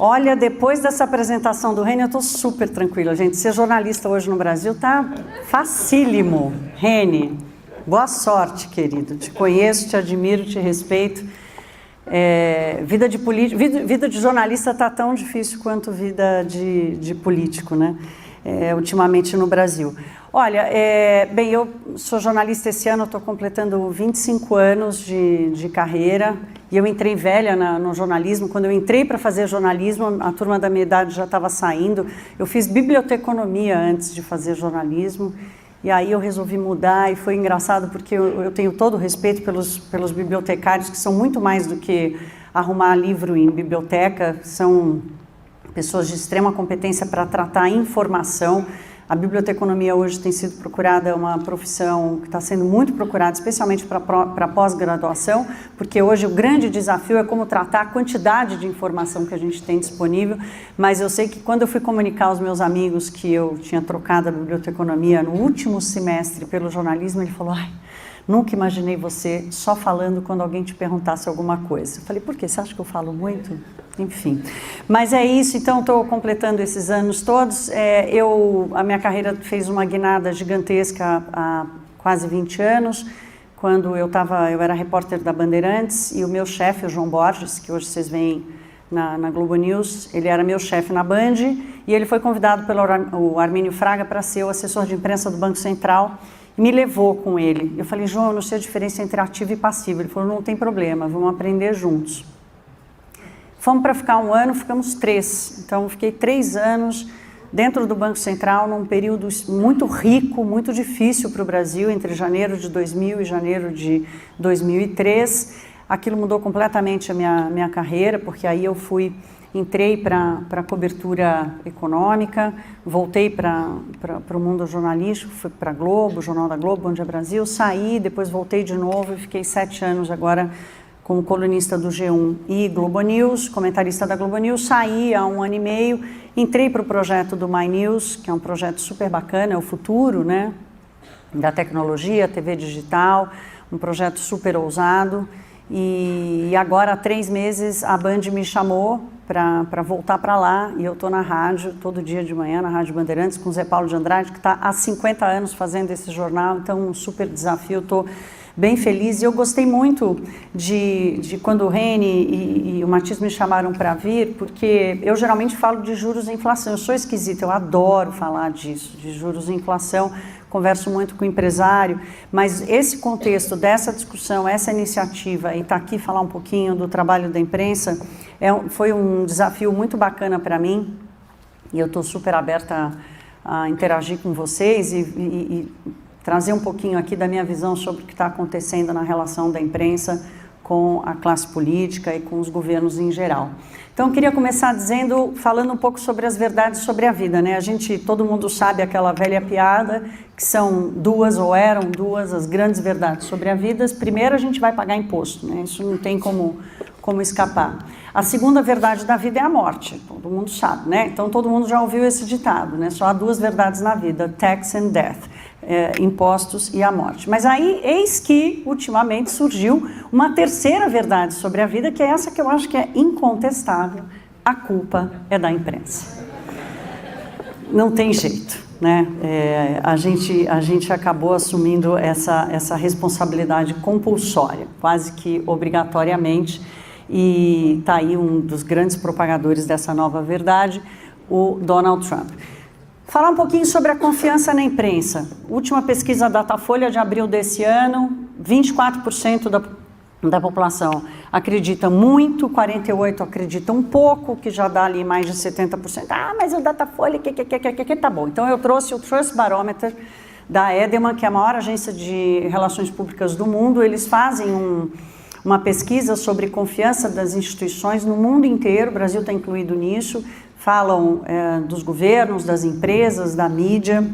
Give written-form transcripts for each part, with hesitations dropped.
Olha, depois dessa apresentação do Reni, eu estou super tranquila, gente. Ser jornalista hoje no Brasil tá facílimo. Reni, boa sorte, querido. Te conheço, te admiro, te respeito. Vida de jornalista tá tão difícil quanto vida de político, né? Ultimamente no Brasil. Olha, bem, eu sou jornalista esse ano, estou completando 25 anos de carreira, e eu entrei velha no jornalismo. Quando eu entrei para fazer jornalismo, a turma da minha idade já estava saindo. Eu fiz biblioteconomia antes de fazer jornalismo, e aí eu resolvi mudar, e foi engraçado porque eu tenho todo o respeito pelos bibliotecários, que são muito mais do que arrumar livro em biblioteca, são pessoas de extrema competência para tratar a informação. A biblioteconomia hoje tem sido procurada, é uma profissão que está sendo muito procurada, especialmente para pós-graduação, porque hoje o grande desafio é como tratar a quantidade de informação que a gente tem disponível. Mas eu sei que quando eu fui comunicar aos meus amigos que eu tinha trocado a biblioteconomia no último semestre pelo jornalismo, ele falou: ai, nunca imaginei você só falando quando alguém te perguntasse alguma coisa. Eu falei: por quê? Você acha que eu falo muito? Enfim, mas é isso. Então estou completando esses anos todos. A minha carreira fez uma guinada gigantesca há quase 20 anos, quando eu era repórter da Bandeirantes, e o meu chefe, o João Borges, que hoje vocês veem na Globo News, ele era meu chefe na Band, e ele foi convidado pelo Armínio Fraga para ser o assessor de imprensa do Banco Central, e me levou com ele. Eu falei: João, eu não sei a diferença entre ativo e passivo. Ele falou: não tem problema, vamos aprender juntos. Fomos para ficar 1 ano, ficamos 3. Então, fiquei 3 anos dentro do Banco Central, num período muito rico, muito difícil para o Brasil, entre janeiro de 2000 e janeiro de 2003. Aquilo mudou completamente a minha carreira, porque aí entrei para a cobertura econômica, voltei para o mundo jornalístico, fui para a Globo, Jornal da Globo, Bom Dia Brasil, saí, depois voltei de novo e fiquei 7 anos agora como colunista do G1 e Globo News, comentarista da Globo News. Saí há 1 ano e meio, entrei para o projeto do My News, que é um projeto super bacana, é o futuro, né, da tecnologia, TV digital, um projeto super ousado. E agora, há 3 meses, a Band me chamou para voltar para lá, e eu estou na rádio, todo dia de manhã, na Rádio Bandeirantes, com o Zé Paulo de Andrade, que está há 50 anos fazendo esse jornal, então um super desafio. Estou bem feliz, e eu gostei muito de quando o Reni e o Matias me chamaram para vir, porque eu geralmente falo de juros e inflação. Eu sou esquisita, eu adoro falar disso, de juros e inflação, converso muito com o empresário, mas esse contexto dessa discussão, essa iniciativa, e estar aqui falar um pouquinho do trabalho da imprensa, foi um desafio muito bacana para mim, e eu estou super aberta a interagir com vocês e trazer um pouquinho aqui da minha visão sobre o que está acontecendo na relação da imprensa com a classe política e com os governos em geral. Então, eu queria começar falando um pouco sobre as verdades sobre a vida, né? Todo mundo sabe aquela velha piada, que são 2 ou eram 2 as grandes verdades sobre a vida. Primeiro, a gente vai pagar imposto, né? Isso não tem como escapar. A segunda verdade da vida é a morte, todo mundo sabe, né? Então, todo mundo já ouviu esse ditado, né? Só há 2 verdades na vida: tax and death. Impostos e a morte. Mas aí, eis que, ultimamente, surgiu uma terceira verdade sobre a vida, que é essa que eu acho que é incontestável: a culpa é da imprensa. Não tem jeito, né? A gente acabou assumindo essa responsabilidade compulsória, quase que obrigatoriamente, e está aí um dos grandes propagadores dessa nova verdade, o Donald Trump. Falar um pouquinho sobre a confiança na imprensa. Última pesquisa Datafolha de abril desse ano, 24% da população acredita muito, 48% acredita um pouco, que já dá ali mais de 70%. Ah, mas o Datafolha, tá bom. Então eu trouxe o Trust Barometer da Edelman, que é a maior agência de relações públicas do mundo. Eles fazem uma pesquisa sobre confiança das instituições no mundo inteiro, o Brasil está incluído nisso. Falam dos governos, das empresas, da mídia,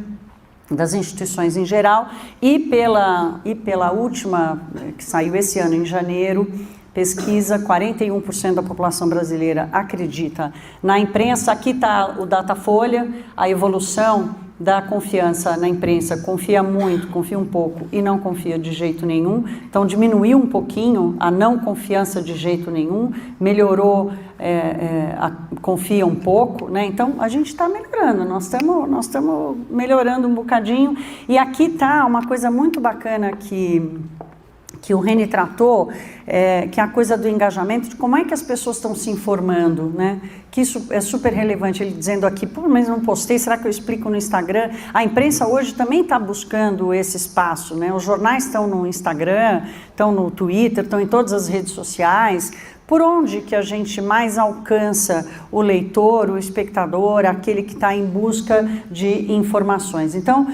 das instituições em geral, e pela última, que saiu esse ano, em janeiro, pesquisa, 41% da população brasileira acredita na imprensa. Aqui está o Datafolha, a evolução da confiança na imprensa: confia muito, confia um pouco e não confia de jeito nenhum. Então diminuiu um pouquinho a não confiança de jeito nenhum, melhorou confia um pouco, né? Então a gente está melhorando, nós estamos melhorando um bocadinho. E aqui está uma coisa muito bacana que o Reni tratou, que é a coisa do engajamento, de como é que as pessoas estão se informando, né? Que isso é super relevante, ele dizendo aqui, pô, mas não postei, será que eu explico no Instagram? A imprensa hoje também está buscando esse espaço, né? Os jornais estão no Instagram, estão no Twitter, estão em todas as redes sociais. Por onde que a gente mais alcança o leitor, o espectador, aquele que está em busca de informações? Então,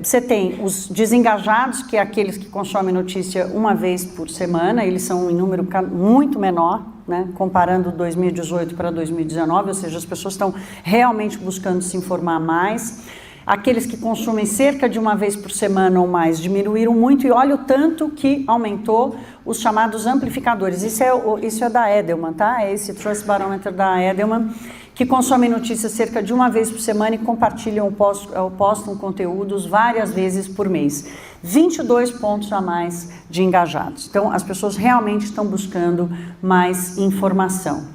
você tem os desengajados, que é aqueles que consomem notícia uma vez por semana, eles são em número muito menor, né, comparando 2018 para 2019, ou seja, as pessoas estão realmente buscando se informar mais. Aqueles que consomem cerca de uma vez por semana ou mais diminuíram muito, e olha o tanto que aumentou os chamados amplificadores. Isso é da Edelman, tá? É esse Trust Barometer da Edelman, que consomem notícias cerca de uma vez por semana e compartilham ou postam conteúdos várias vezes por mês. 22 pontos a mais de engajados. Então, as pessoas realmente estão buscando mais informação.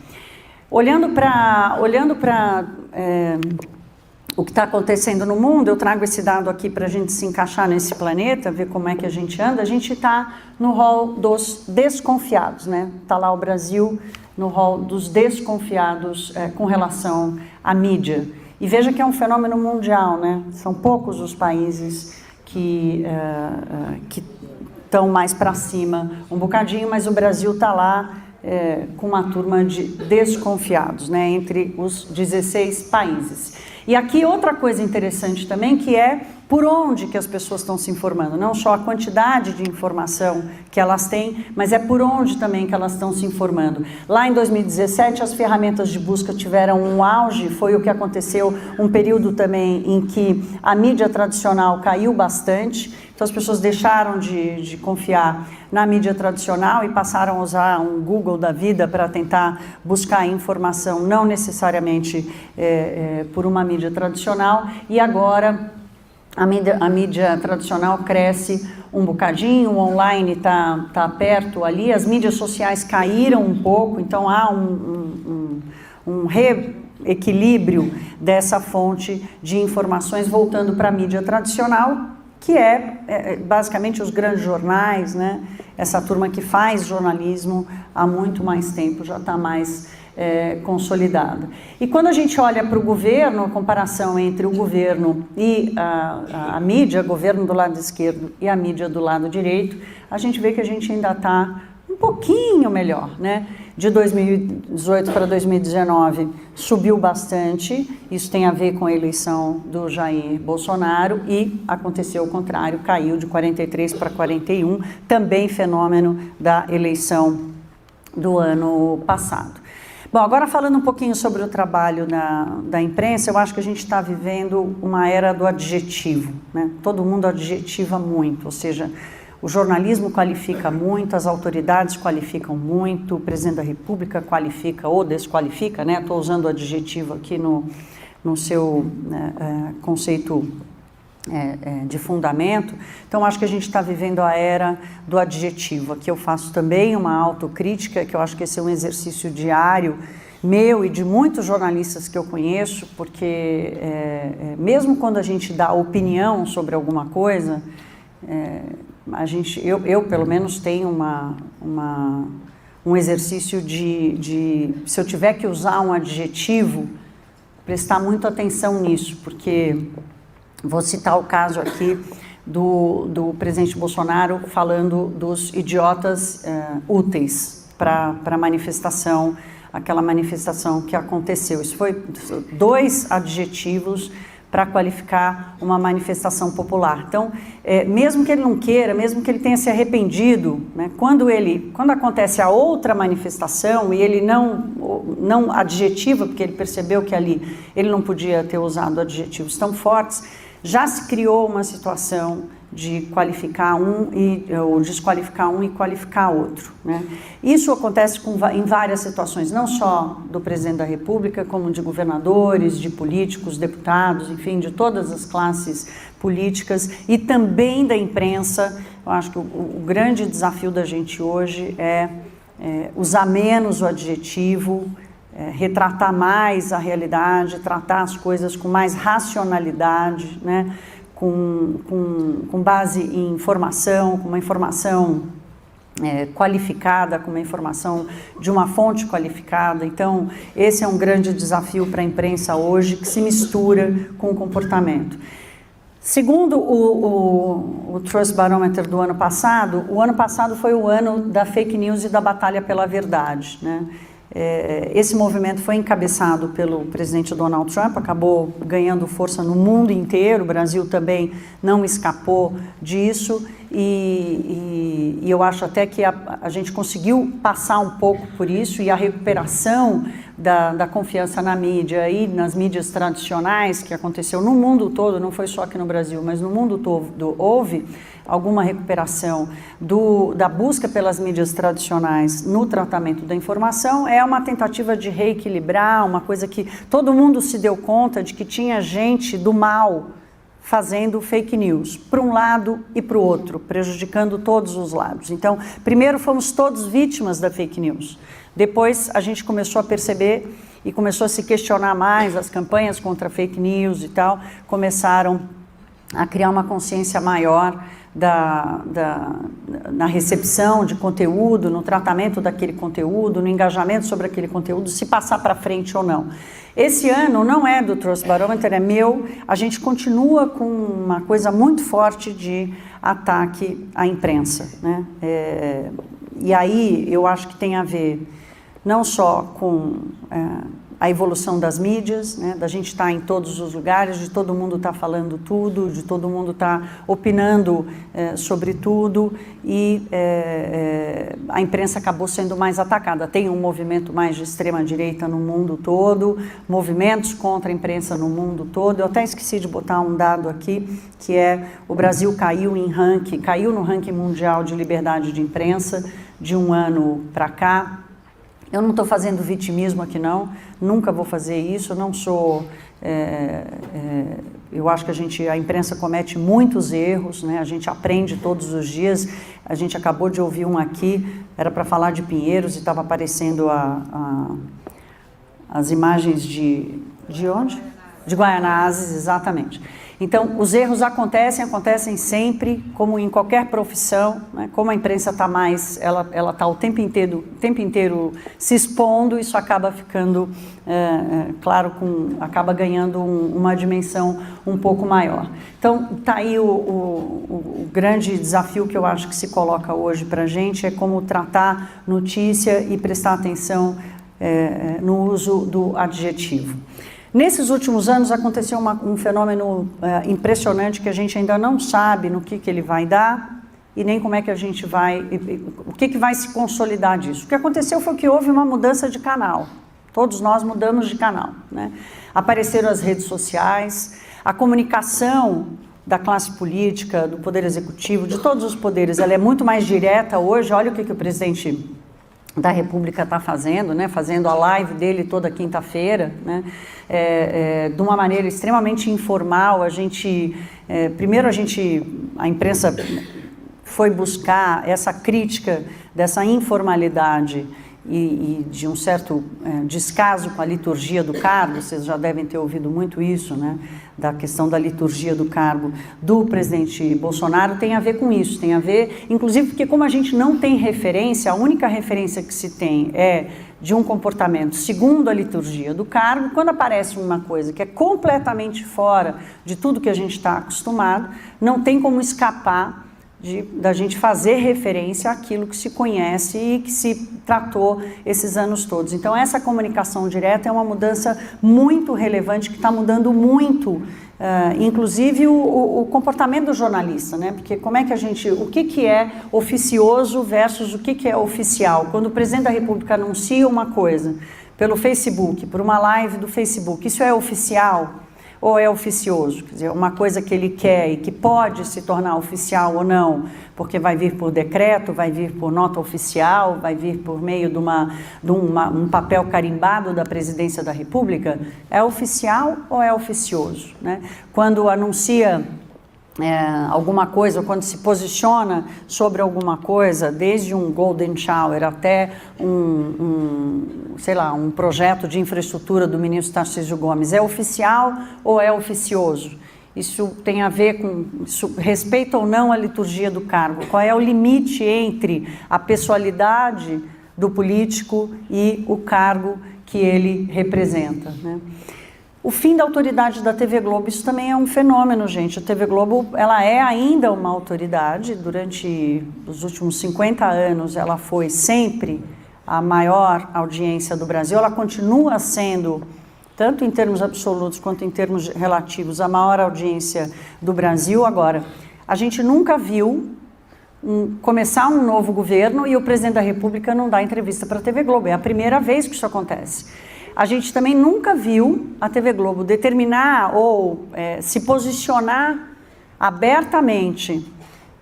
Olhando para o que está acontecendo no mundo, eu trago esse dado aqui para a gente se encaixar nesse planeta, ver como é que a gente anda. A gente está no rol dos desconfiados, né? Está lá o Brasil no rol dos desconfiados com relação à mídia. E veja que é um fenômeno mundial, né? São poucos os países que estão mais para cima um bocadinho, mas o Brasil está lá com uma turma de desconfiados, né? Entre os 16 países. E aqui outra coisa interessante também, que é por onde que as pessoas estão se informando, não só a quantidade de informação que elas têm, mas é por onde também que elas estão se informando. Lá em 2017, as ferramentas de busca tiveram um auge, foi o que aconteceu, um período também em que a mídia tradicional caiu bastante, então as pessoas deixaram de confiar na mídia tradicional e passaram a usar um Google da vida para tentar buscar informação, não necessariamente por uma mídia tradicional, e agora a mídia tradicional cresce um bocadinho, o online tá perto ali, as mídias sociais caíram um pouco, então há um reequilíbrio dessa fonte de informações voltando para a mídia tradicional, que é basicamente os grandes jornais, né? Essa turma que faz jornalismo há muito mais tempo, já está mais consolidada. E quando a gente olha para o governo, a comparação entre o governo e a mídia, governo do lado esquerdo e a mídia do lado direito, a gente vê que a gente ainda está um pouquinho melhor, né? De 2018 para 2019 subiu bastante, isso tem a ver com a eleição do Jair Bolsonaro, e aconteceu o contrário, caiu de 43 para 41, também fenômeno da eleição do ano passado. Bom, agora falando um pouquinho sobre o trabalho da imprensa, eu acho que a gente está vivendo uma era do adjetivo, né? Todo mundo adjetiva muito, ou seja, o jornalismo qualifica muito, as autoridades qualificam muito, o presidente da República qualifica ou desqualifica, né? Estou usando o adjetivo aqui no seu conceito de fundamento. Então, acho que a gente está vivendo a era do adjetivo. Aqui eu faço também uma autocrítica, que eu acho que esse é um exercício diário meu e de muitos jornalistas que eu conheço, porque mesmo quando a gente dá opinião sobre alguma coisa, eu pelo menos tenho um exercício de se eu tiver que usar um adjetivo, prestar muita atenção nisso, porque vou citar o caso aqui do presidente Bolsonaro falando dos idiotas úteis para a manifestação, aquela manifestação que aconteceu. Isso foi 2 adjetivos para qualificar uma manifestação popular. Então, mesmo que ele não queira, mesmo que ele tenha se arrependido, né, quando acontece a outra manifestação e ele não adjetiva, porque ele percebeu que ali ele não podia ter usado adjetivos tão fortes, já se criou uma situação de qualificar ou desqualificar um e qualificar outro, né? Isso acontece em várias situações, não só do presidente da República, como de governadores, de políticos, deputados, enfim, de todas as classes políticas e também da imprensa. Eu acho que o grande desafio da gente hoje é usar menos o adjetivo, retratar mais a realidade, tratar as coisas com mais racionalidade, né? Com base em informação, com uma informação qualificada, com uma informação de uma fonte qualificada. Então, esse é um grande desafio para a imprensa hoje, que se mistura com o comportamento. Segundo o Trust Barometer do ano passado, o ano passado foi o ano da fake news e da batalha pela verdade, né? Esse movimento foi encabeçado pelo presidente Donald Trump, acabou ganhando força no mundo inteiro, o Brasil também não escapou disso, e eu acho até que a gente conseguiu passar um pouco por isso, e a recuperação da confiança na mídia e nas mídias tradicionais, que aconteceu no mundo todo, não foi só aqui no Brasil, mas no mundo todo, houve alguma recuperação da busca pelas mídias tradicionais no tratamento da informação. É uma tentativa de reequilibrar, uma coisa que todo mundo se deu conta de que tinha gente do mal fazendo fake news, para um lado e para o outro, prejudicando todos os lados. Então, primeiro fomos todos vítimas da fake news. Depois a gente começou a perceber e começou a se questionar mais, as campanhas contra fake news e tal, começaram a criar uma consciência maior na recepção de conteúdo, no tratamento daquele conteúdo, no engajamento sobre aquele conteúdo, se passar para frente ou não. Esse ano não é do Trust Barometer, é meu. A gente continua com uma coisa muito forte de ataque à imprensa, né? E aí eu acho que tem a ver não só com a evolução das mídias, né, da gente estar em todos os lugares, de todo mundo estar falando tudo, de todo mundo estar opinando sobre tudo, e a imprensa acabou sendo mais atacada. Tem um movimento mais de extrema-direita no mundo todo, movimentos contra a imprensa no mundo todo. Eu até esqueci de botar um dado aqui, que o Brasil caiu no ranking mundial de liberdade de imprensa de um ano para cá. Eu não estou fazendo vitimismo aqui não, nunca vou fazer isso, eu não sou... eu acho que a imprensa comete muitos erros, né? A gente aprende todos os dias. A gente acabou de ouvir um aqui, era para falar de Pinheiros e estava aparecendo as imagens de onde? De Guaianazes, exatamente. Então, os erros acontecem sempre, como em qualquer profissão, né? Como a imprensa está mais, ela está o tempo inteiro se expondo, isso acaba ficando, claro, acaba ganhando uma dimensão um pouco maior. Então, está aí o grande desafio que eu acho que se coloca hoje para a gente, é como tratar notícia e prestar atenção no uso do adjetivo. Nesses últimos anos aconteceu um fenômeno impressionante que a gente ainda não sabe no que ele vai dar e nem como é que a gente o que vai se consolidar disso. O que aconteceu foi que houve uma mudança de canal. Todos nós mudamos de canal, né? Apareceram as redes sociais, a comunicação da classe política, do poder executivo, de todos os poderes, ela é muito mais direta hoje. Olha o que o presidente da República está fazendo, né? Fazendo a live dele toda quinta-feira, né? De uma maneira extremamente informal. Primeiro a imprensa foi buscar essa crítica dessa informalidade e de um certo descaso com a liturgia do cargo. Vocês já devem ter ouvido muito isso, né? Da questão da liturgia do cargo do presidente Bolsonaro. Tem a ver com isso, tem a ver, inclusive, porque como a gente não tem referência, a única referência que se tem é de um comportamento segundo a liturgia do cargo. Quando aparece uma coisa que é completamente fora de tudo que a gente está acostumado, não tem como escapar da gente fazer referência àquilo que se conhece e que se tratou esses anos todos. Então, essa comunicação direta é uma mudança muito relevante, que está mudando muito, inclusive o comportamento do jornalista, né? Porque o que é oficioso versus o que é oficial? Quando o presidente da República anuncia uma coisa pelo Facebook, por uma live do Facebook, isso é oficial? Ou é oficioso? Quer dizer, uma coisa que ele quer e que pode se tornar oficial ou não, porque vai vir por decreto, vai vir por nota oficial, vai vir por meio de um papel carimbado da presidência da República, é oficial ou é oficioso, né? Quando anuncia alguma coisa, ou quando se posiciona sobre alguma coisa, desde um golden shower até sei lá, um projeto de infraestrutura do ministro Tarcísio Gomes, é oficial ou é oficioso? Isso tem a ver com, isso respeita ou não a liturgia do cargo? Qual é o limite entre a pessoalidade do político e o cargo que ele representa, né? O fim da autoridade da TV Globo, isso também é um fenômeno, gente. A TV Globo, ela é ainda uma autoridade. Durante os últimos 50 anos, ela foi sempre a maior audiência do Brasil. Ela continua sendo, tanto em termos absolutos quanto em termos relativos, a maior audiência do Brasil. Agora, a gente nunca viu começar um novo governo e o presidente da República não dar entrevista para a TV Globo. É a primeira vez que isso acontece. A gente também nunca viu a TV Globo determinar ou se posicionar abertamente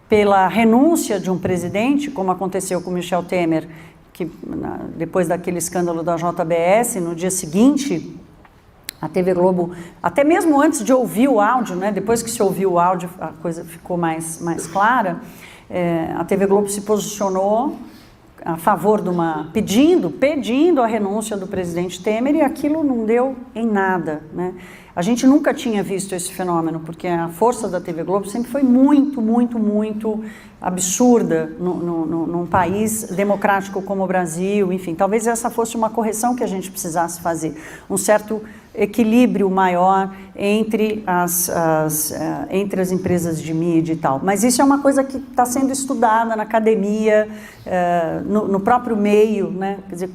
pela renúncia de um presidente, como aconteceu com Michel Temer, que depois daquele escândalo da JBS, no dia seguinte, a TV Globo, até mesmo antes de ouvir o áudio, né, depois que se ouviu o áudio, a coisa ficou mais clara, a TV Globo se posicionou a favor de pedindo a renúncia do presidente Temer, e aquilo não deu em nada, né? A gente nunca tinha visto esse fenômeno, porque a força da TV Globo sempre foi muito, muito, muito absurda num país democrático como o Brasil. Enfim, talvez essa fosse uma correção que a gente precisasse fazer, um certo equilíbrio maior entre as empresas de mídia e tal. Mas isso é uma coisa que está sendo estudada na academia, no próprio meio, né? Quer dizer,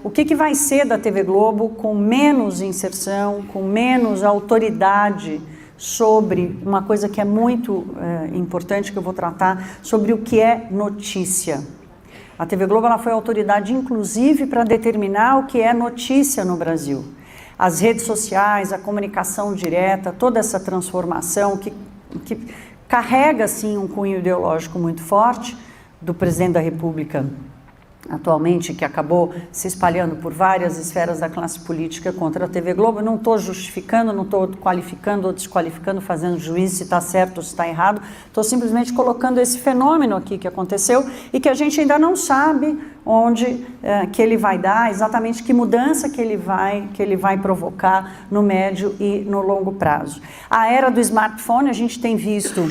o que vai ser da TV Globo com menos inserção, com menos autoridade sobre uma coisa que é muito importante, que eu vou tratar, sobre o que é notícia. A TV Globo, ela foi autoridade, inclusive, para determinar o que é notícia no Brasil. As redes sociais, a comunicação direta, toda essa transformação que carrega, sim, um cunho ideológico muito forte do presidente da República atualmente, que acabou se espalhando por várias esferas da classe política contra a TV Globo. Eu não estou justificando, não estou qualificando ou desqualificando, fazendo juízo se está certo ou se está errado, estou simplesmente colocando esse fenômeno aqui que aconteceu e que a gente ainda não sabe onde que ele vai dar, exatamente que mudança que ele vai provocar no médio e no longo prazo. A era do smartphone, a gente tem visto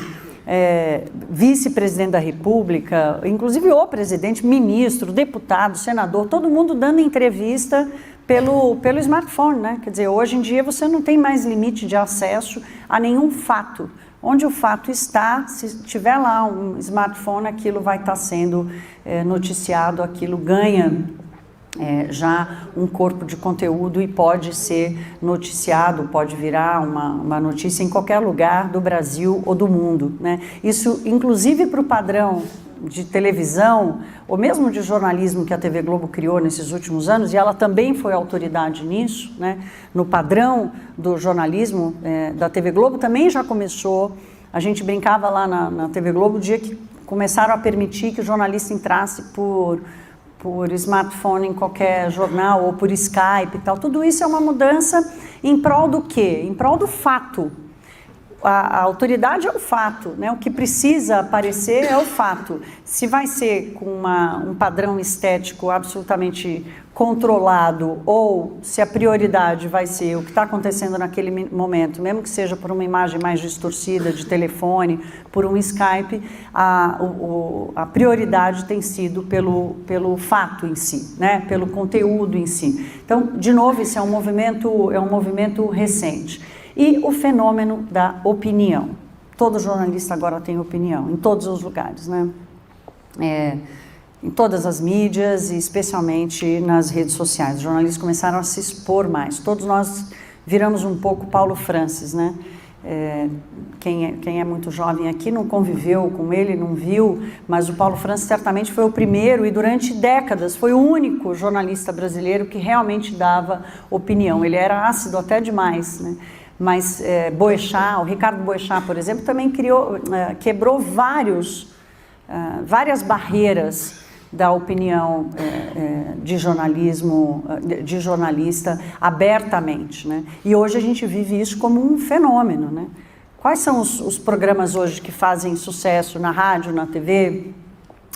vice-presidente da República, inclusive o presidente, ministro, deputado, senador, todo mundo dando entrevista pelo smartphone, né? Quer dizer, hoje em dia você não tem mais limite de acesso a nenhum fato. Onde o fato está, se tiver lá um smartphone, aquilo vai estar sendo noticiado, aquilo ganha já um corpo de conteúdo e pode ser noticiado, pode virar uma notícia em qualquer lugar do Brasil ou do mundo, né? Isso, inclusive, para o padrão de televisão, ou mesmo de jornalismo que a TV Globo criou nesses últimos anos, e ela também foi autoridade nisso, né? No padrão do jornalismo da TV Globo também já começou. A gente brincava lá na TV Globo o dia que começaram a permitir que o jornalista entrasse por smartphone em qualquer jornal ou por Skype e tal. Tudo isso é uma mudança em prol do quê? Em prol do fato. A autoridade é o fato, né? O que precisa aparecer é o fato. Se vai ser com um padrão estético absolutamente controlado ou se a prioridade vai ser o que está acontecendo naquele momento, mesmo que seja por uma imagem mais distorcida de telefone, por um Skype, a prioridade tem sido pelo fato em si, né? Pelo conteúdo em si. Então, de novo, isso é um movimento recente. E o fenômeno da opinião. Todo jornalista agora tem opinião, em todos os lugares, né? Em todas as mídias e especialmente nas redes sociais. Os jornalistas começaram a se expor mais. Todos nós viramos um pouco Paulo Francis, né? Quem é muito jovem aqui não conviveu com ele, não viu, mas o Paulo Francis certamente foi o primeiro e durante décadas foi o único jornalista brasileiro que realmente dava opinião. Ele era ácido até demais, né? Mas o Ricardo Boechat, por exemplo, também quebrou várias barreiras da opinião de jornalista abertamente, né? E hoje a gente vive isso como um fenômeno, né? Quais são os programas hoje que fazem sucesso na rádio, na TV,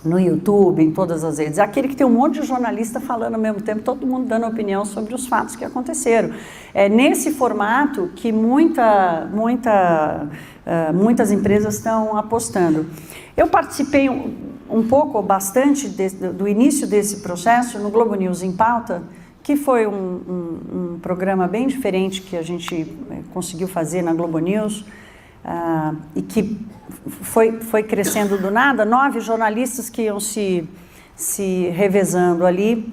no YouTube, em todas as redes? Aquele que tem um monte de jornalista falando ao mesmo tempo, todo mundo dando opinião sobre os fatos que aconteceram. É nesse formato que muitas empresas estão apostando. Eu participei um pouco, bastante, do início desse processo no Globo News em Pauta, que foi um programa bem diferente que a gente conseguiu fazer na Globo News, e que foi crescendo do nada, 9 jornalistas que iam se revezando ali,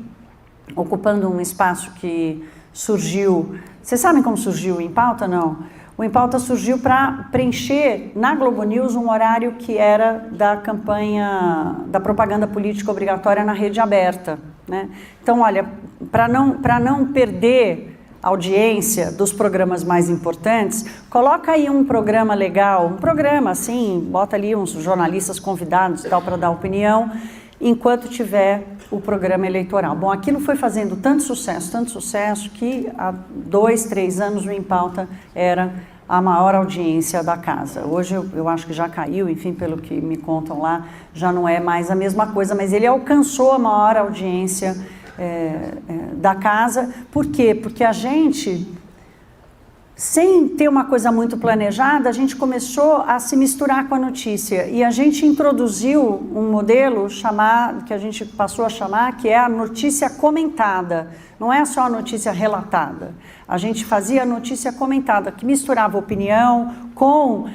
ocupando um espaço que surgiu. Vocês sabem como surgiu o Em Pauta, não? O Em Pauta surgiu para preencher na Globo News um horário que era da campanha da propaganda política obrigatória na rede aberta, né? Então, olha, para não perder audiência dos programas mais importantes, coloca aí um programa legal, um programa assim, bota ali uns jornalistas convidados e tal para dar opinião, enquanto tiver o programa eleitoral. Bom, aquilo foi fazendo tanto sucesso, que há 2, 3 anos o Em Pauta era a maior audiência da casa. Hoje eu acho que já caiu, enfim, pelo que me contam lá, já não é mais a mesma coisa, mas ele alcançou a maior audiência da casa. Por quê? Porque a gente, sem ter uma coisa muito planejada, a gente começou a se misturar com a notícia e a gente introduziu um modelo que a gente passou a chamar, que é a notícia comentada. Não é só a notícia relatada. A gente fazia a notícia comentada, que misturava opinião com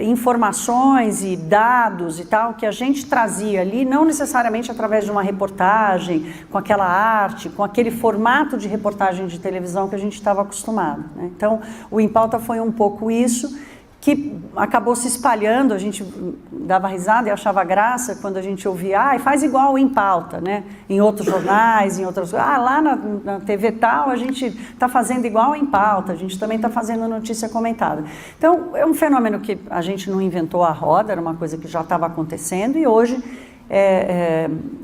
informações e dados e tal, que a gente trazia ali, não necessariamente através de uma reportagem, com aquela arte, com aquele formato de reportagem de televisão que a gente estava acostumado, né? Então, o Em Pauta foi um pouco isso, que acabou se espalhando. A gente dava risada e achava graça quando a gente ouvia, faz igual o Em Pauta, né? Em outros jornais, em outras... lá na TV tal, a gente está fazendo igual o Em Pauta, a gente também está fazendo notícia comentada. Então, é um fenômeno que a gente não inventou a roda, era uma coisa que já estava acontecendo, e hoje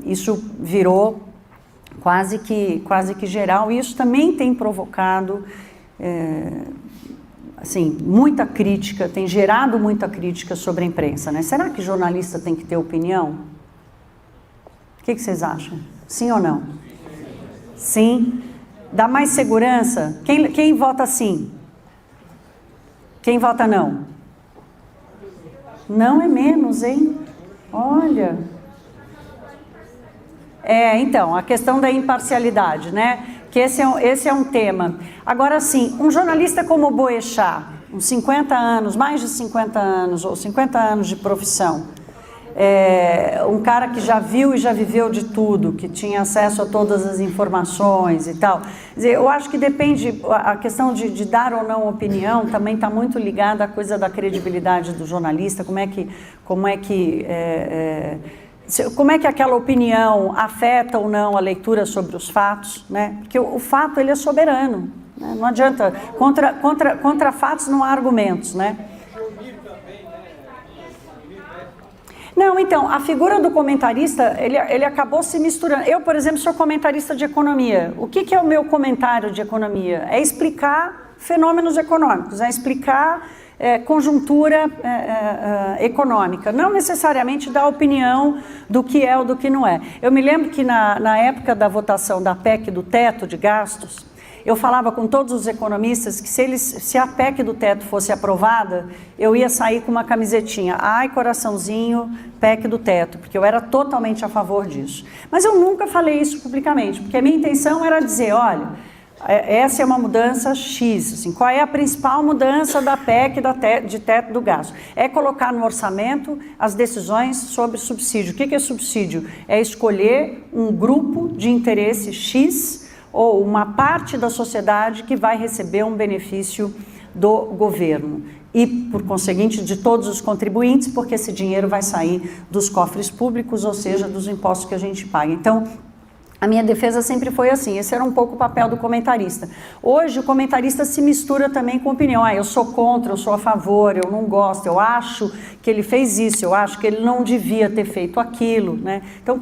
isso virou quase que geral, e isso também tem provocado... assim, muita crítica, tem gerado muita crítica sobre a imprensa, né? Será que jornalista tem que ter opinião? O que vocês acham? Sim ou não? Sim. Dá mais segurança? Quem vota sim? Quem vota não? Não é menos, hein? Olha... então, a questão da imparcialidade, né? Que esse é um tema. Agora, sim, um jornalista como o Boechat, uns 50 anos, mais de 50 anos, ou 50 anos de profissão, um cara que já viu e já viveu de tudo, que tinha acesso a todas as informações e tal. Quer dizer, eu acho que depende, a questão de dar ou não opinião também está muito ligada à coisa da credibilidade do jornalista, como é que aquela opinião afeta ou não a leitura sobre os fatos, né? Porque o fato, ele é soberano, né? Não adianta, contra fatos não há argumentos, né? Não, então, a figura do comentarista, ele acabou se misturando. Eu, por exemplo, sou comentarista de economia. O que é o meu comentário de economia? É explicar fenômenos econômicos, é explicar... conjuntura econômica, não necessariamente dar opinião do que é ou do que não é. Eu me lembro que na época da votação da PEC do teto de gastos, eu falava com todos os economistas que se a PEC do teto fosse aprovada, eu ia sair com uma camisetinha, ai coraçãozinho, PEC do teto, porque eu era totalmente a favor disso. Mas eu nunca falei isso publicamente, porque a minha intenção era dizer, olha, essa é uma mudança X, assim, qual é a principal mudança da PEC de teto do gasto? É colocar no orçamento as decisões sobre subsídio. O que é subsídio? É escolher um grupo de interesse X ou uma parte da sociedade que vai receber um benefício do governo. E, por conseguinte, de todos os contribuintes, porque esse dinheiro vai sair dos cofres públicos, ou seja, dos impostos que a gente paga. Então, a minha defesa sempre foi assim, esse era um pouco o papel do comentarista. Hoje o comentarista se mistura também com opinião, eu sou contra, eu sou a favor, eu não gosto, eu acho que ele fez isso, eu acho que ele não devia ter feito aquilo, né? Então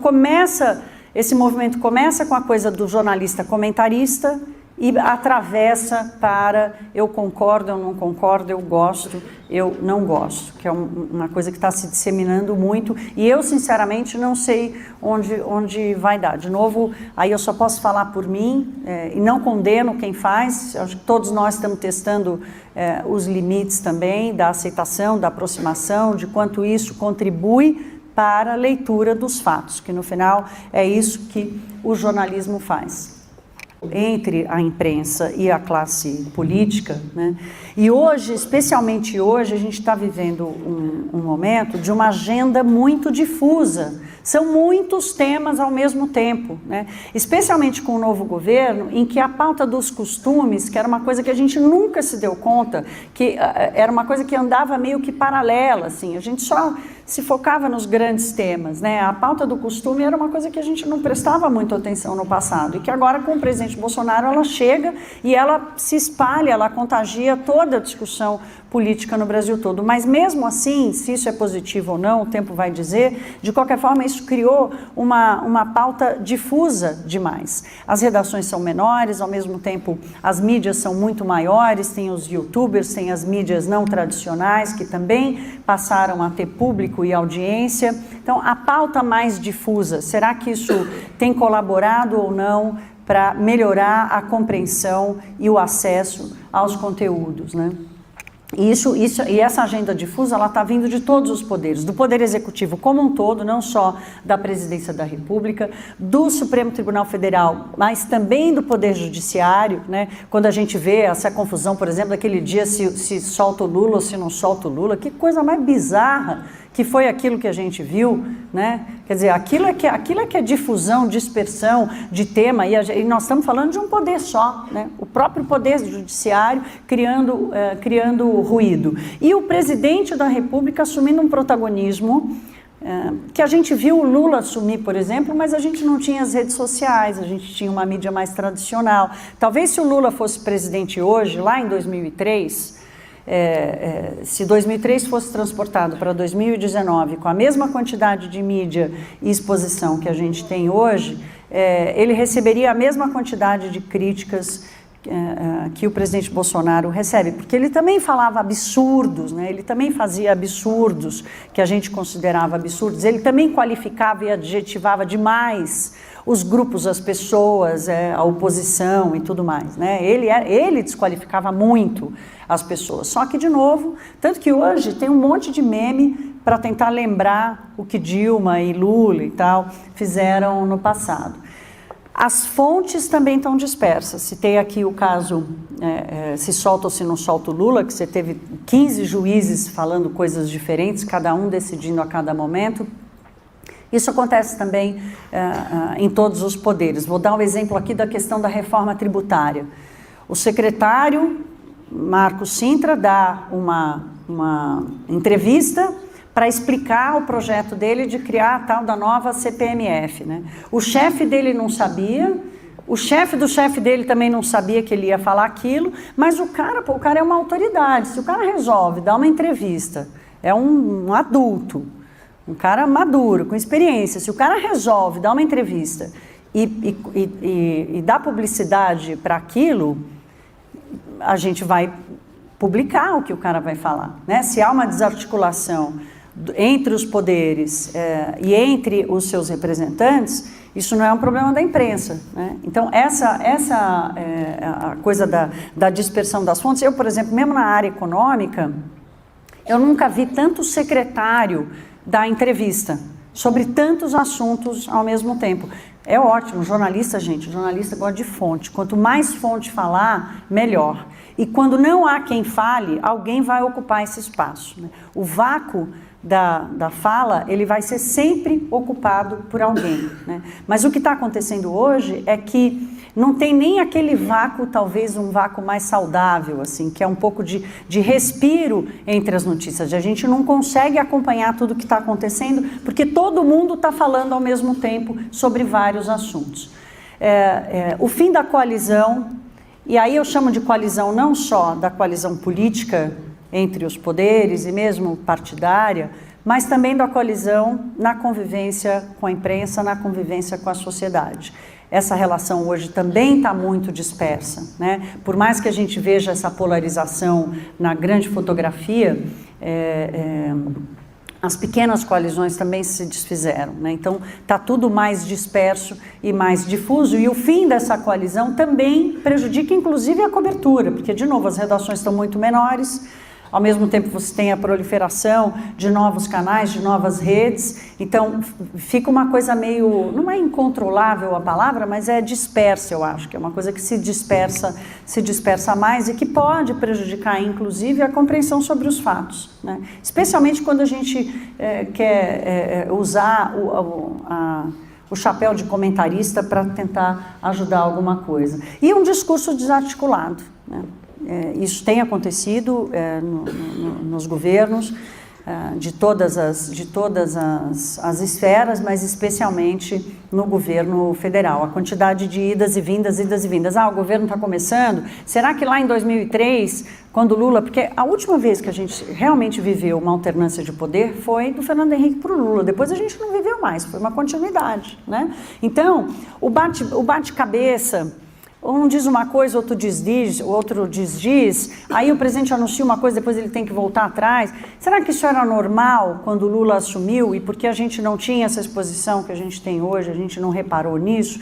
esse movimento começa com a coisa do jornalista comentarista e atravessa para eu concordo, eu não concordo, eu gosto, eu não gosto, que é uma coisa que está se disseminando muito, e eu sinceramente não sei onde vai dar. De novo, aí eu só posso falar por mim, e não condeno quem faz, acho que todos nós estamos testando os limites também da aceitação, da aproximação, de quanto isso contribui para a leitura dos fatos, que no final é isso que o jornalismo faz. Entre a imprensa e a classe política, né? E hoje, especialmente hoje, a gente está vivendo um momento de uma agenda muito difusa. São muitos temas ao mesmo tempo, né? Especialmente com o novo governo, em que a pauta dos costumes, que era uma coisa que a gente nunca se deu conta, que era uma coisa que andava meio que paralela, assim, a gente só se focava nos grandes temas, né? A pauta do costume era uma coisa que a gente não prestava muito atenção no passado, e que agora com o presidente Bolsonaro ela chega e ela se espalha, ela contagia toda a discussão política no Brasil todo. Mas mesmo assim, se isso é positivo ou não, o tempo vai dizer, de qualquer forma isso criou uma pauta difusa demais. As redações são menores, ao mesmo tempo as mídias são muito maiores, tem os youtubers, tem as mídias não tradicionais que também passaram a ter público e audiência. Então a pauta mais difusa, será que isso tem colaborado ou não para melhorar a compreensão e o acesso aos conteúdos, né? E essa agenda difusa, ela está vindo de todos os poderes, do Poder Executivo como um todo, não só da Presidência da República, do Supremo Tribunal Federal, mas também do Poder Judiciário, né? Quando a gente vê essa confusão, por exemplo, daquele dia se solta o Lula ou se não solta o Lula, que coisa mais bizarra que foi aquilo que a gente viu, né? Quer dizer, aquilo é que é difusão, dispersão de tema, e nós estamos falando de um poder só, né? O próprio Poder Judiciário criando ruído. E o presidente da República assumindo um protagonismo que a gente viu o Lula assumir, por exemplo, mas a gente não tinha as redes sociais, a gente tinha uma mídia mais tradicional. Talvez se o Lula fosse presidente hoje, lá em 2003... se 2003 fosse transportado para 2019 com a mesma quantidade de mídia e exposição que a gente tem hoje, ele receberia a mesma quantidade de críticas que o presidente Bolsonaro recebe, porque ele também falava absurdos, né? Ele também fazia absurdos que a gente considerava absurdos, ele também qualificava e adjetivava demais os grupos, as pessoas, a oposição e tudo mais, né? Ele desqualificava muito as pessoas, só que de novo, tanto que hoje tem um monte de meme para tentar lembrar o que Dilma e Lula e tal fizeram no passado. As fontes também estão dispersas. Citei aqui o caso, se solta ou se não solta o Lula, que você teve 15 juízes falando coisas diferentes, cada um decidindo a cada momento. Isso acontece também em todos os poderes. Vou dar um exemplo aqui da questão da reforma tributária. O secretário Marcos Cintra dá uma entrevista para explicar o projeto dele de criar a tal da nova CPMF, né? O chefe dele não sabia, o chefe do chefe dele também não sabia que ele ia falar aquilo, mas o cara é uma autoridade. Se o cara resolve dar uma entrevista, é um adulto, um cara maduro, com experiência, se o cara resolve dar uma entrevista e dar publicidade para aquilo, a gente vai publicar o que o cara vai falar, né? Se há uma desarticulação entre os poderes e entre os seus representantes, isso não é um problema da imprensa, né? Então essa a coisa da dispersão das fontes. Eu, por exemplo, mesmo na área econômica, eu nunca vi tanto secretário dar entrevista sobre tantos assuntos ao mesmo tempo. É ótimo, jornalista gosta de fonte. Quanto mais fonte falar, melhor. E quando não há quem fale, alguém vai ocupar esse espaço, né? O vácuo da fala, ele vai ser sempre ocupado por alguém, né? Mas o que está acontecendo hoje é que não tem nem aquele vácuo, talvez um vácuo mais saudável, assim, que é um pouco de respiro entre as notícias. A gente não consegue acompanhar tudo o que está acontecendo, porque todo mundo está falando ao mesmo tempo sobre vários assuntos. O fim da coalizão, e aí eu chamo de coalizão não só da coalizão política entre os poderes e mesmo partidária, mas também da coalizão na convivência com a imprensa, na convivência com a sociedade. essa relação hoje também está muito dispersa, né? Por mais que a gente veja essa polarização na grande fotografia, as pequenas coalizões também se desfizeram, né? Então está tudo mais disperso e mais difuso, e o fim dessa coalizão também prejudica inclusive a cobertura, porque de novo as redações estão muito menores. Ao mesmo tempo você tem a proliferação de novos canais, de novas redes, então fica uma coisa meio, não é incontrolável a palavra, mas é dispersa, eu acho, que é uma coisa que se dispersa mais e que pode prejudicar inclusive a compreensão sobre os fatos, né? Especialmente quando a gente quer usar o chapéu de comentarista para tentar ajudar alguma coisa. E um discurso desarticulado, né? Isso tem acontecido nos governos de todas as esferas, mas especialmente no governo federal. A quantidade de idas e vindas. O governo está começando. Será que lá em 2003, quando Lula... Porque a última vez que a gente realmente viveu uma alternância de poder foi do Fernando Henrique para o Lula. Depois a gente não viveu mais, foi uma continuidade, né? Então, o bate-cabeça... Um diz uma coisa, outro diz, aí o presidente anuncia uma coisa, depois ele tem que voltar atrás. Será que isso era normal quando o Lula assumiu e porque a gente não tinha essa exposição que a gente tem hoje, a gente não reparou nisso?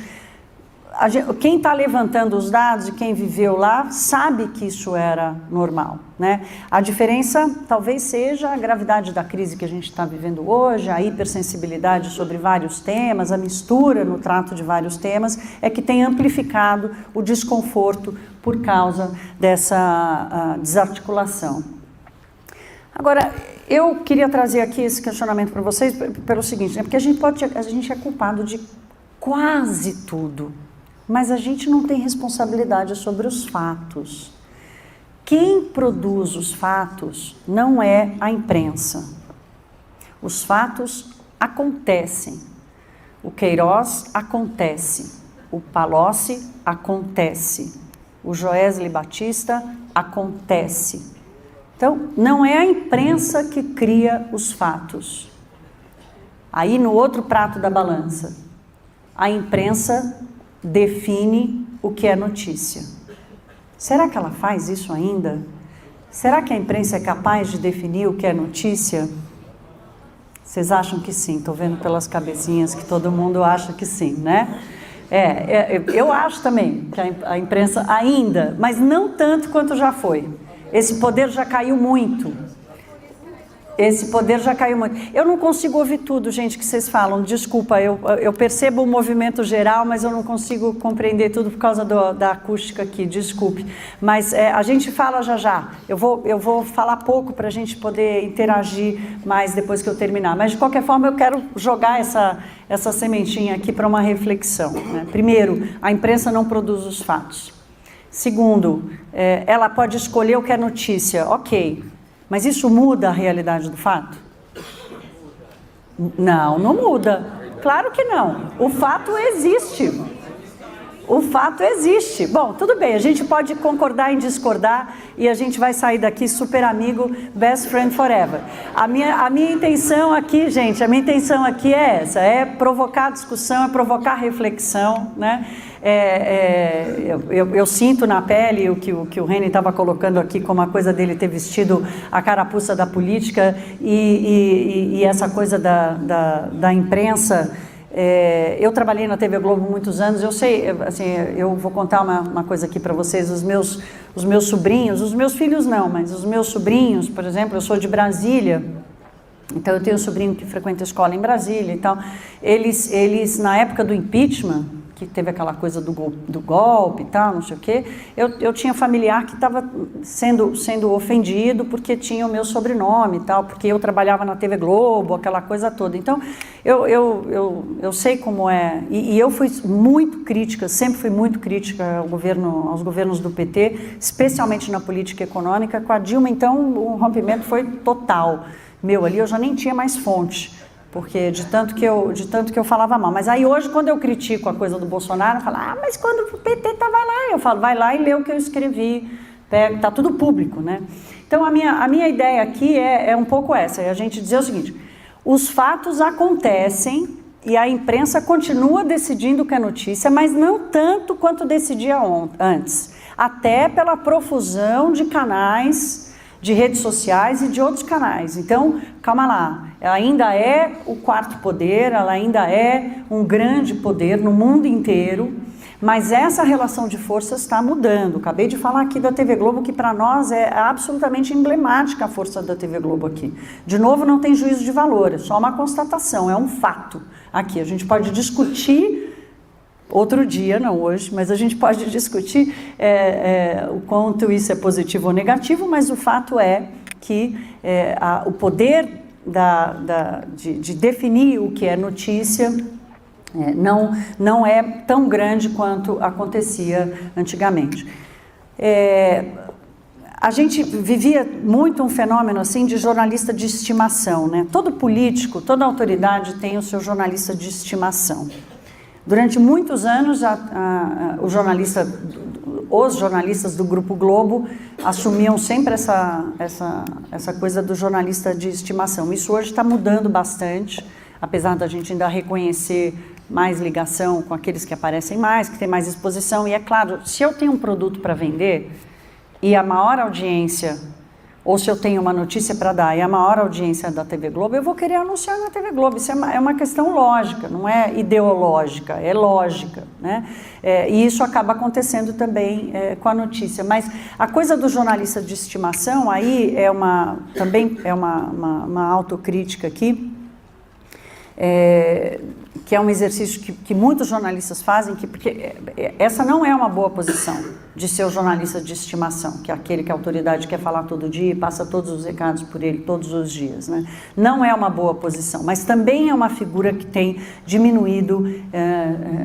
Quem está levantando os dados e quem viveu lá sabe que isso era normal, né? A diferença talvez seja a gravidade da crise que a gente está vivendo hoje, a hipersensibilidade sobre vários temas, a mistura no trato de vários temas, é que tem amplificado o desconforto por causa dessa desarticulação. Agora, eu queria trazer aqui esse questionamento para vocês pelo seguinte, né? Porque a gente é culpado de quase tudo. Mas a gente não tem responsabilidade sobre os fatos. Quem produz os fatos não é a imprensa. Os fatos acontecem. O Queiroz acontece. O Palocci acontece. O Joesley Batista acontece. Então, não é a imprensa que cria os fatos. Aí, no outro prato da balança, a imprensa define o que é notícia. Será que ela faz isso ainda? Será que a imprensa é capaz de definir o que é notícia? Vocês acham que sim? Estou vendo pelas cabecinhas que todo mundo acha que sim, né? Eu acho também que a imprensa ainda, mas não tanto quanto já foi. Esse poder já caiu muito. Eu não consigo ouvir tudo, gente, que vocês falam. Desculpa, eu percebo o movimento geral, mas eu não consigo compreender tudo por causa da acústica aqui, desculpe. Mas a gente fala já. Eu vou falar pouco para a gente poder interagir mais depois que eu terminar. Mas, de qualquer forma, eu quero jogar essa sementinha aqui para uma reflexão, né? Primeiro, a imprensa não produz os fatos. Segundo, ela pode escolher o que é notícia, ok. Mas isso muda a realidade do fato? Não muda. Claro que não. O fato existe. Bom, tudo bem, a gente pode concordar em discordar e a gente vai sair daqui super amigo, best friend forever. A minha intenção aqui, gente, é essa, é provocar discussão, é provocar reflexão, né? Eu sinto na pele o que o Reni estava colocando aqui como a coisa dele ter vestido a carapuça da política e essa coisa da imprensa. Eu trabalhei na TV Globo muitos anos, eu sei, assim, eu vou contar uma coisa aqui para vocês, os meus sobrinhos, os meus filhos não, mas os meus sobrinhos, por exemplo, eu sou de Brasília, então eu tenho um sobrinho que frequenta a escola em Brasília e tal, eles na época do impeachment, que teve aquela coisa do golpe e tal, não sei o quê, eu tinha familiar que estava sendo ofendido porque tinha o meu sobrenome e tal, porque eu trabalhava na TV Globo, aquela coisa toda. Então, eu sei como é, e eu fui muito crítica, sempre fui muito crítica aos governos do PT, especialmente na política econômica. Com a Dilma, então, o rompimento foi total. Ali eu já nem tinha mais fonte. Porque de tanto que eu falava mal. Mas aí hoje, quando eu critico a coisa do Bolsonaro, eu falo, mas quando o PT estava lá, eu falo, vai lá e lê o que eu escrevi, está tudo público, né? Então a minha ideia aqui é um pouco essa, é a gente dizer o seguinte, os fatos acontecem e a imprensa continua decidindo o que é notícia, mas não tanto quanto decidia antes, até pela profusão de canais, de redes sociais e de outros canais. Então, calma lá, ela ainda é o quarto poder, ela ainda é um grande poder no mundo inteiro, mas essa relação de forças está mudando. Acabei de falar aqui da TV Globo, que para nós é absolutamente emblemática a força da TV Globo aqui. De novo, não tem juízo de valor, é só uma constatação, é um fato. Aqui, a gente pode discutir, outro dia, não hoje, mas a gente pode discutir o quanto isso é positivo ou negativo, mas o fato é que o poder de definir o que é notícia não é tão grande quanto acontecia antigamente. A gente vivia muito um fenômeno assim de jornalista de estimação, né? Todo político, toda autoridade tem o seu jornalista de estimação. Durante muitos anos, os jornalistas do Grupo Globo assumiam sempre essa coisa do jornalista de estimação. Isso hoje está mudando bastante, apesar da gente ainda reconhecer mais ligação com aqueles que aparecem mais, que têm mais exposição. E é claro, se eu tenho um produto para vender e a maior audiência, ou se eu tenho uma notícia para dar e a maior audiência da TV Globo, eu vou querer anunciar na TV Globo. Isso é uma questão lógica, não é ideológica, é lógica, né? E isso acaba acontecendo também com a notícia. Mas a coisa do jornalista de estimação, aí também é uma autocrítica aqui, que é um exercício que muitos jornalistas fazem, porque essa não é uma boa posição de ser o jornalista de estimação, que é aquele que a autoridade quer falar todo dia e passa todos os recados por ele todos os dias, né? Não é uma boa posição, mas também é uma figura que tem diminuído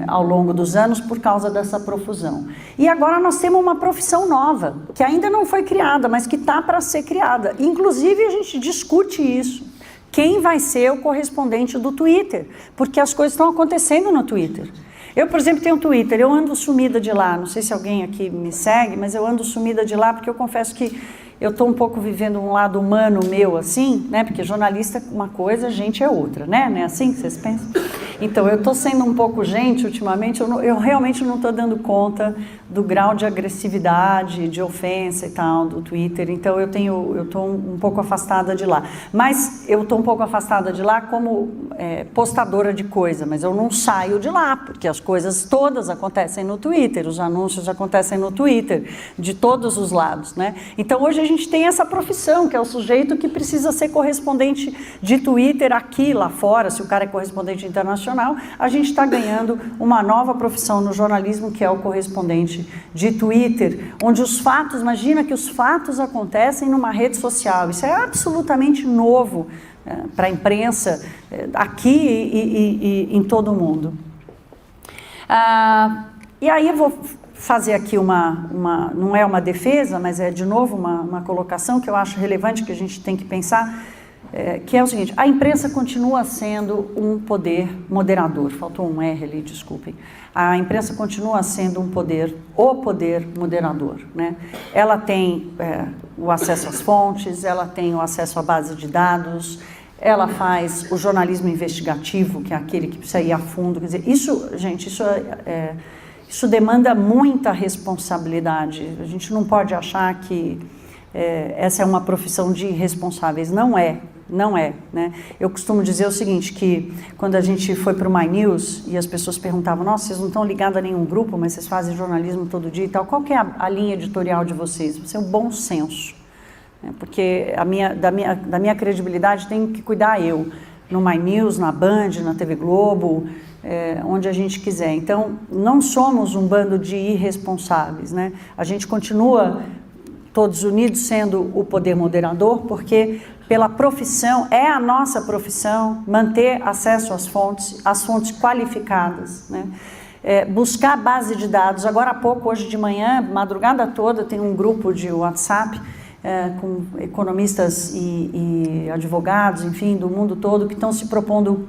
ao longo dos anos por causa dessa profusão. E agora nós temos uma profissão nova, que ainda não foi criada, mas que está para ser criada. Inclusive a gente discute isso. Quem vai ser o correspondente do Twitter? Porque as coisas estão acontecendo no Twitter. Eu, por exemplo, tenho um Twitter, eu ando sumida de lá, não sei se alguém aqui me segue, mas eu ando sumida de lá porque eu confesso que eu estou um pouco vivendo um lado humano meu, assim, né? Porque jornalista é uma coisa, gente é outra, né? Não é assim que vocês pensam? Então, eu estou sendo um pouco gente ultimamente, eu realmente não estou dando conta do grau de agressividade, de ofensa e tal do Twitter, então eu estou um pouco afastada de lá. Mas eu estou um pouco afastada de lá como postadora de coisa, mas eu não saio de lá, porque as coisas todas acontecem no Twitter, os anúncios acontecem no Twitter, de todos os lados, né? Então, hoje a gente tem essa profissão, que é o sujeito que precisa ser correspondente de Twitter aqui, lá fora, se o cara é correspondente internacional, a gente está ganhando uma nova profissão no jornalismo, que é o correspondente de Twitter, onde os fatos, imagina que os fatos acontecem numa rede social, isso é absolutamente novo para a imprensa aqui e em todo o mundo. E aí eu vou fazer aqui não é uma defesa, mas é de novo uma colocação que eu acho relevante, que a gente tem que pensar, que é o seguinte: a imprensa continua sendo um poder moderador, faltou um R ali, desculpem. A imprensa continua sendo o poder moderador, né? Ela tem o acesso às fontes, ela tem o acesso à base de dados, ela faz o jornalismo investigativo, que é aquele que precisa ir a fundo, quer dizer, isso demanda muita responsabilidade. A gente não pode achar que essa é uma profissão de irresponsáveis. Não é, né? Eu costumo dizer o seguinte, que quando a gente foi para o My News e as pessoas perguntavam: nossa, vocês não estão ligados a nenhum grupo, mas vocês fazem jornalismo todo dia e tal, qual que é a linha editorial de vocês? Você é o bom senso, né? Porque da minha credibilidade tenho que cuidar eu, no My News, na Band, na TV Globo, onde a gente quiser. Então, não somos um bando de irresponsáveis, né? A gente continua todos unidos sendo o poder moderador, porque pela profissão, é a nossa profissão manter acesso às fontes qualificadas, né? Buscar base de dados. Agora há pouco, hoje de manhã, madrugada toda, tem um grupo de WhatsApp com economistas e advogados, enfim, do mundo todo, que estão se propondo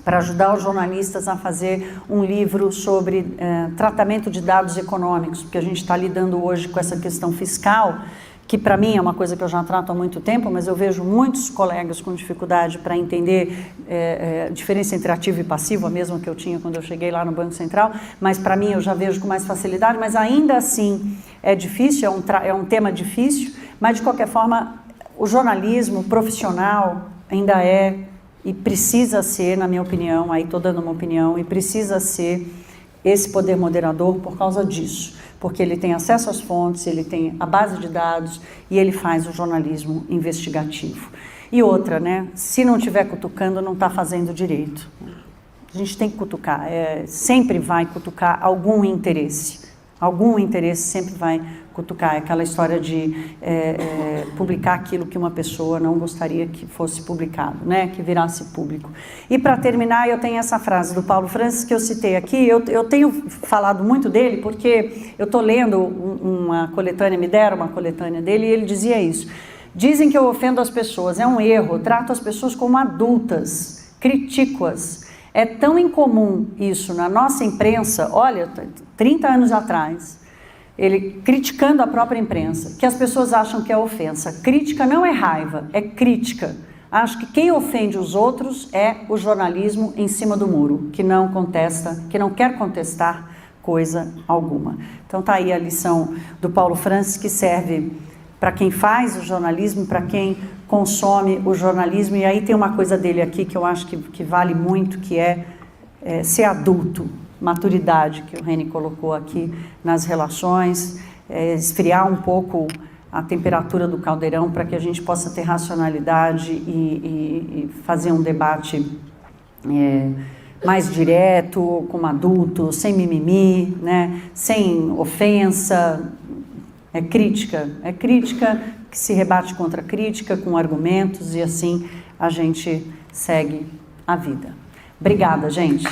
para ajudar os jornalistas a fazer um livro sobre tratamento de dados econômicos, porque a gente está lidando hoje com essa questão fiscal, que para mim é uma coisa que eu já trato há muito tempo, mas eu vejo muitos colegas com dificuldade para entender a diferença entre ativo e passivo, a mesma que eu tinha quando eu cheguei lá no Banco Central, mas para mim eu já vejo com mais facilidade, mas ainda assim é difícil, é um tema difícil, mas de qualquer forma o jornalismo profissional ainda é e precisa ser, na minha opinião, aí estou dando uma opinião, e precisa ser esse poder moderador por causa disso, porque ele tem acesso às fontes, ele tem a base de dados e ele faz o jornalismo investigativo. E outra, né? Se não estiver cutucando, não está fazendo direito. A gente tem que cutucar, sempre vai cutucar algum interesse sempre vai cutucar, é aquela história de publicar aquilo que uma pessoa não gostaria que fosse publicado, né? Que virasse público. E para terminar, eu tenho essa frase do Paulo Francis que eu citei aqui, eu tenho falado muito dele porque eu estou lendo uma coletânea, me deram uma coletânea dele e ele dizia isso: dizem que eu ofendo as pessoas, é um erro, trato as pessoas como adultas, critico-as. É tão incomum isso na nossa imprensa, olha, 30 anos atrás, ele criticando a própria imprensa, que as pessoas acham que é ofensa. Crítica não é raiva, é crítica. Acho que quem ofende os outros é o jornalismo em cima do muro, que não contesta, que não quer contestar coisa alguma. Então tá aí a lição do Paulo Francis, que serve para quem faz o jornalismo, para quem consome o jornalismo. E aí tem uma coisa dele aqui que eu acho que vale muito, que é ser adulto, maturidade, que o Reni colocou aqui nas relações, esfriar um pouco a temperatura do caldeirão para que a gente possa ter racionalidade e fazer um debate mais direto, como adulto, sem mimimi, né? Sem ofensa. É crítica que se rebate contra crítica, com argumentos, e assim a gente segue a vida. Obrigada, gente.